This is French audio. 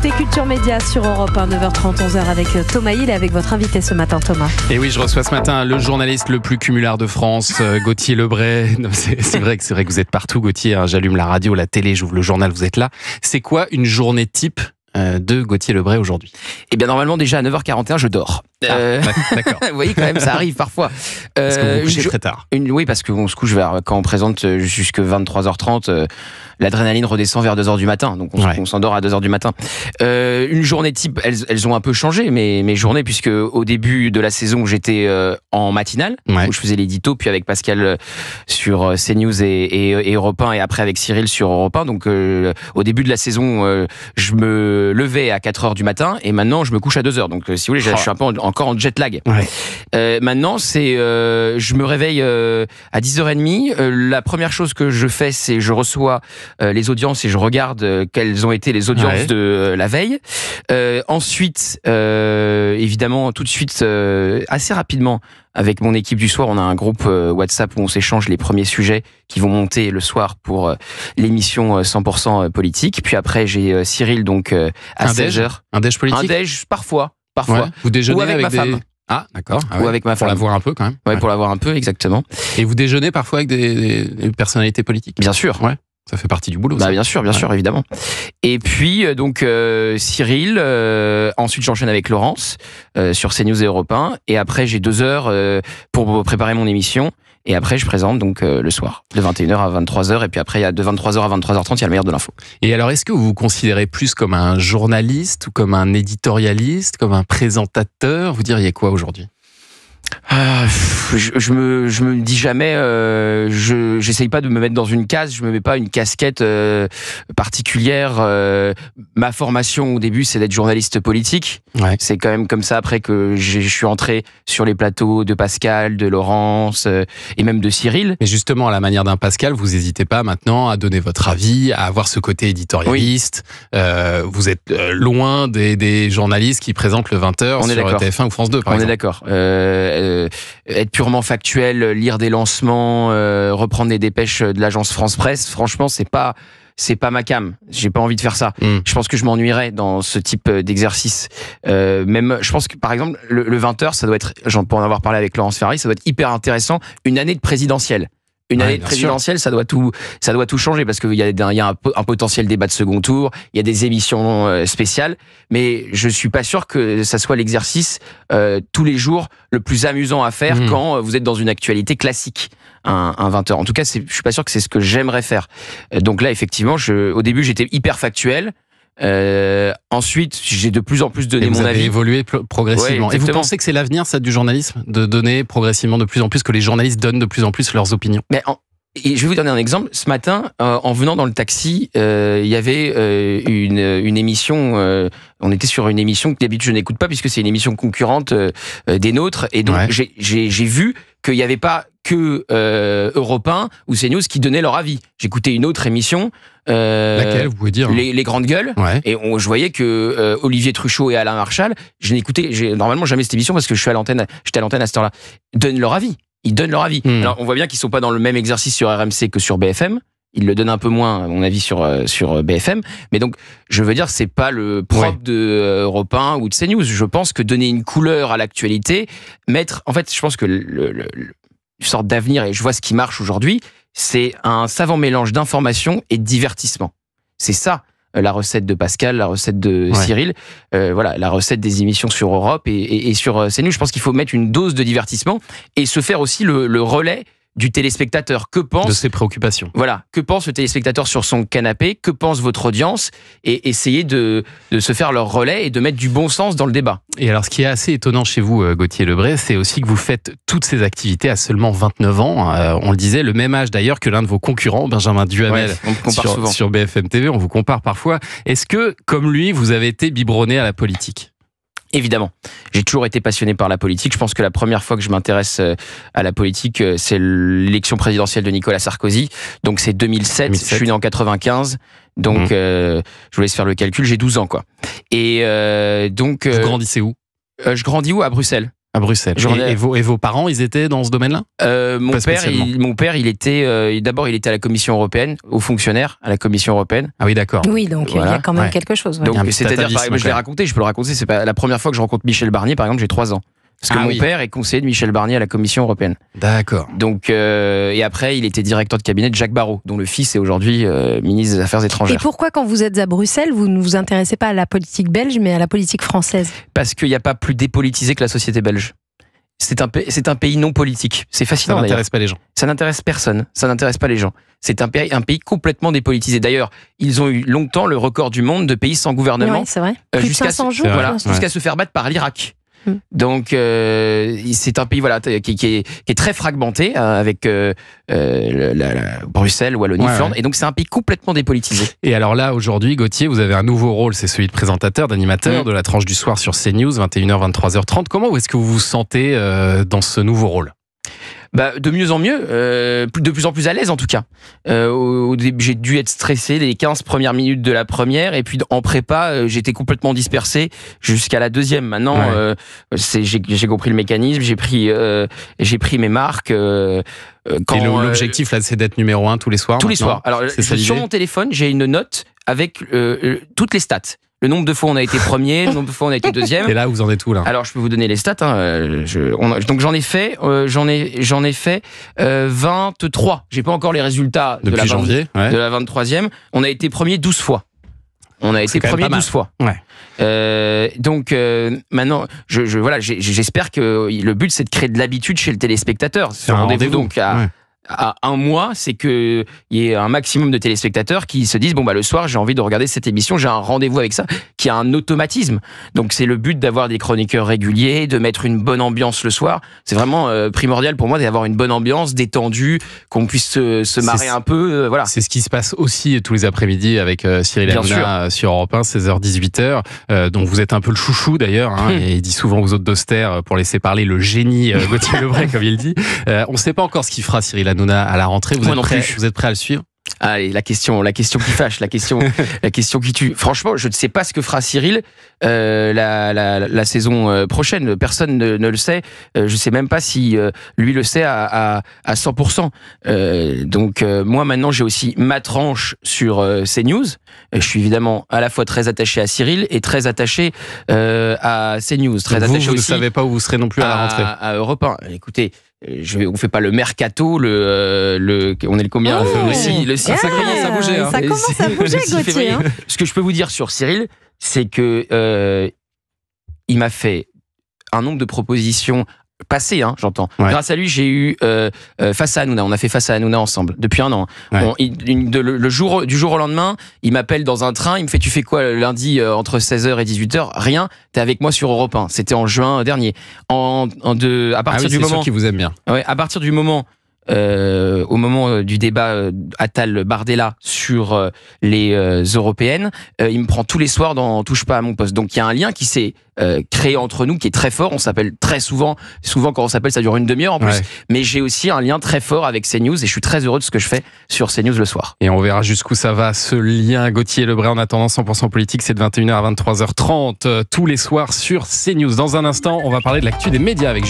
écoutez Culture Média sur Europe 1, 9h30, 11h avec Thomas Hill et avec votre invité ce matin, Thomas. Et oui, je reçois ce matin le journaliste le plus cumulard de France, Gauthier Lebray. C'est vrai que vous êtes partout, Gauthier. Hein, j'allume la radio, la télé, j'ouvre le journal, vous êtes là. C'est quoi une journée type de Gauthier Lebray aujourd'hui? Eh bien, normalement, déjà à 9h41, je dors. D'accord. Vous voyez, quand même, ça arrive parfois. Parce que vous vous couchez très tard. Oui, parce qu'on se couche quand on présente jusque 23h30, l'adrénaline redescend vers 2h du matin. Donc, on s'endort à 2h du matin. Une journée type, elles ont un peu changé, mes journées, puisque au début de la saison, j'étais en matinale, où je faisais l'édito, puis avec Pascal sur CNews et Europe 1, et après avec Cyril sur Europe 1. Donc, au début de la saison, je me levais à 4h du matin, et maintenant, je me couche à 2h. Donc, si vous voulez, je suis un peu encore en jet lag. Maintenant, je me réveille à 10h30. La première chose que je fais, c'est je reçois les audiences et je regarde quelles ont été les audiences de la veille. Ensuite, évidemment, tout de suite, assez rapidement, avec mon équipe du soir, on a un groupe WhatsApp où on s'échange les premiers sujets qui vont monter le soir pour l'émission 100% politique. Puis après, j'ai Cyril donc à 16h. Un déj politique? Un déj, parfois. Ouais. Vous déjeunez ou avec ma femme. Ah, d'accord. Ou avec ma femme. Pour la voir un peu, quand même. Ouais, pour la voir un peu, exactement. Et vous déjeunez parfois avec des personnalités politiques? Bien sûr. Ouais. Ça fait partie du boulot. Bien sûr, évidemment. Et puis, donc, Cyril, ensuite j'enchaîne avec Laurence sur CNews et Europe 1. Et après, j'ai 2 heures pour préparer mon émission. Et après, je présente donc le soir, de 21h à 23h. Et puis après, il y a de 23h à 23h30, il y a le meilleur de l'info. Et alors, est-ce que vous vous considérez plus comme un journaliste ou comme un éditorialiste, comme un présentateur? Vous diriez quoi aujourd'hui? Je me dis jamais, j'essaye pas de me mettre dans une case, je me mets pas une casquette particulière. Ma formation au début, c'est d'être journaliste politique. Ouais. C'est quand même comme ça après que je suis entré sur les plateaux de Pascal, de Laurence et même de Cyril. Mais justement, à la manière d'un Pascal, vous n'hésitez pas maintenant à donner votre avis, à avoir ce côté éditorialiste. Oui. Vous êtes loin des journalistes qui présentent le 20h sur TF1 ou France 2, par exemple. On est d'accord. Être purement factuel, lire des lancements, reprendre des dépêches de l'agence France Presse, franchement, c'est pas ma came. J'ai pas envie de faire ça. Je pense que je m'ennuierais dans ce type d'exercice. Même, je pense que par exemple, le 20h, ça doit être, pour en avoir parlé avec Laurence Ferrari, ça doit être hyper intéressant. Une année de présidentielle. Une année de présidentielle, ça doit tout changer parce qu'il y a un potentiel débat de second tour, il y a des émissions spéciales, mais je suis pas sûr que ça soit l'exercice tous les jours le plus amusant à faire quand vous êtes dans une actualité classique. Un 20h. En tout cas, je suis pas sûr que c'est ce que j'aimerais faire. Donc là, effectivement, au début, j'étais hyper factuel. Ensuite, j'ai de plus en plus donné mon avis. Vous avez évolué progressivement. Ouais, et vous pensez que c'est l'avenir, ça, du journalisme, de donner progressivement de plus en plus, que les journalistes donnent de plus en plus leurs opinions? Et je vais vous donner un exemple. Ce matin, en venant dans le taxi, il y avait une émission. On était sur une émission que d'habitude je n'écoute pas puisque c'est une émission concurrente des nôtres. Et donc j'ai vu qu'il n'y avait pas que Europe 1 ou CNews qui donnaient leur avis. J'écoutais une autre émission. Laquelle, vous pouvez dire? Les Grandes Gueules. Ouais. Et je voyais que Olivier Truchot et Alain Marchal, je n'écoutais normalement jamais cette émission parce que j'étais à l'antenne à cette heure-là, donnent leur avis. Ils donnent leur avis. Alors, on voit bien qu'ils sont pas dans le même exercice sur RMC que sur BFM. Ils le donnent un peu moins, à mon avis, sur BFM. Mais donc, je veux dire, c'est pas le propre de Europe 1 ou de CNews. Je pense que donner une couleur à l'actualité, en fait, je pense que une sorte d'avenir, et je vois ce qui marche aujourd'hui, c'est un savant mélange d'information et de divertissement. C'est ça. La recette de Pascal, la recette de Cyril, la recette des émissions sur Europe et sur CNews. Je pense qu'il faut mettre une dose de divertissement et se faire aussi le relais du téléspectateur. Que pense de ses préoccupations. Voilà, que pense le téléspectateur sur son canapé? Que pense votre audience? Et essayer de se faire leur relais et de mettre du bon sens dans le débat. Et alors, ce qui est assez étonnant chez vous, Gauthier Lebray, c'est aussi que vous faites toutes ces activités à seulement 29 ans. On le disait, le même âge d'ailleurs que l'un de vos concurrents, Benjamin Duhamel, sur BFM TV. On vous compare parfois. Est-ce que, comme lui, vous avez été biberonné à la politique? Évidemment. J'ai toujours été passionné par la politique. Je pense que la première fois que je m'intéresse à la politique, c'est l'élection présidentielle de Nicolas Sarkozy. Donc c'est 2007. Je suis né en 95. Donc je vous laisse faire le calcul. J'ai 12 ans, quoi. Et donc... Vous grandissez où? Je grandis où? À Bruxelles. À Bruxelles. Et vos parents, ils étaient dans ce domaine-là? Mon père, il était d'abord, il était à la Commission européenne, haut fonctionnaire à la Commission européenne. Ah oui, d'accord. Oui, donc il y a quand même quelque chose. Ouais. Donc c'est-à-dire, je l'ai raconté, je peux le raconter. C'est pas la première fois que je rencontre Michel Barnier, par exemple, j'ai 3 ans. Parce que mon père est conseiller de Michel Barnier à la Commission européenne. D'accord. Donc et après, il était directeur de cabinet de Jacques Barrot, dont le fils est aujourd'hui ministre des Affaires étrangères. Et pourquoi, quand vous êtes à Bruxelles, vous ne vous intéressez pas à la politique belge, mais à la politique française? Parce qu'il n'y a pas plus dépolitisé que la société belge. C'est un pays non politique. C'est fascinant. Ça n'intéresse pas les gens. Ça n'intéresse personne. Ça n'intéresse pas les gens. C'est un pays complètement dépolitisé. D'ailleurs, ils ont eu longtemps le record du monde de pays sans gouvernement. Oui, c'est vrai. Plus de 500 jours. Jusqu'à se faire battre par l'Irak. Donc c'est un pays qui est très fragmenté avec Bruxelles, Wallonie, Flandre, et donc c'est un pays complètement dépolitisé. Et alors là aujourd'hui, Gauthier, vous avez un nouveau rôle, c'est celui de présentateur, d'animateur de la tranche du soir sur CNews, 21h, 23h30. Comment est-ce que vous vous sentez dans ce nouveau rôle? De mieux en mieux, de plus en plus à l'aise en tout cas. Au début, j'ai dû être stressé les 15 premières minutes de la première, et puis en prépa, j'étais complètement dispersé jusqu'à la deuxième. Maintenant, j'ai compris le mécanisme, j'ai pris mes marques. Et l'objectif là, c'est d'être numéro 1 tous les soirs. Tous les soirs. Alors, sur mon téléphone, j'ai une note avec toutes les stats. Le nombre de fois on a été premier, le nombre de fois on a été deuxième. Et là, vous en êtes où là? Alors, je peux vous donner les stats. Donc j'en ai fait 23. J'ai pas encore les résultats depuis janvier, de la 23e. On a été premier 12 fois. On a été premier 12 fois. Ouais. Donc maintenant, j'espère que le but c'est de créer de l'habitude chez le téléspectateur. C'est un rendez-vous donc à un mois, c'est qu'il y ait un maximum de téléspectateurs qui se disent le soir j'ai envie de regarder cette émission, j'ai un rendez-vous avec ça, qui a un automatisme. Donc c'est le but d'avoir des chroniqueurs réguliers, de mettre une bonne ambiance le soir. C'est vraiment primordial pour moi d'avoir une bonne ambiance, détendue, qu'on puisse se marrer un peu. Voilà. C'est ce qui se passe aussi tous les après-midi avec Cyril Hanouna sur Europe 1, 16h-18h, dont vous êtes un peu le chouchou d'ailleurs, et il dit souvent aux autres d'Auster, pour laisser parler le génie Gauthier Lebray, comme il dit. On ne sait pas encore ce qu'il fera Cyril Hanouna à la rentrée. Vous êtes prêt à le suivre? Allez, la question qui fâche, la question qui tue. Franchement, je ne sais pas ce que fera Cyril la saison prochaine. Personne ne le sait. Je sais même pas si lui le sait à 100%. Donc moi maintenant, j'ai aussi ma tranche sur CNews. Je suis évidemment à la fois très attaché à Cyril et très attaché à CNews. Très attaché vous aussi. Ne savez pas où vous serez non plus à la rentrée. À Europe 1. Écoutez. On fait pas le mercato, on est le combien? Le 6 ça commence à bouger. Ça commence à bouger, Gauthier. Ce que je peux vous dire sur Cyril, c'est que il m'a fait un nombre de propositions passées, j'entends. Ouais. Grâce à lui, j'ai eu Face à Hanouna. On a fait Face à Hanouna ensemble depuis un an. Ouais. Du jour au lendemain, il m'appelle dans un train. Il me fait: tu fais quoi lundi entre 16h et 18h? Rien. T'es avec moi sur Europe 1. C'était en juin dernier. À partir du moment qui vous aime bien. Ouais, à partir du moment au moment du débat Attal-Bardella sur les européennes, il me prend tous les soirs dans Touche pas à mon poste. Donc il y a un lien qui s'est créé entre nous qui est très fort. On s'appelle très souvent quand on s'appelle ça dure une demi-heure en plus, mais j'ai aussi un lien très fort avec CNews et je suis très heureux de ce que je fais sur CNews le soir. Et on verra jusqu'où ça va ce lien. Gauthier Lebray, en attendant 100% politique, c'est de 21h à 23h30 tous les soirs sur CNews. Dans un instant, on va parler de l'actu des médias avec Julie.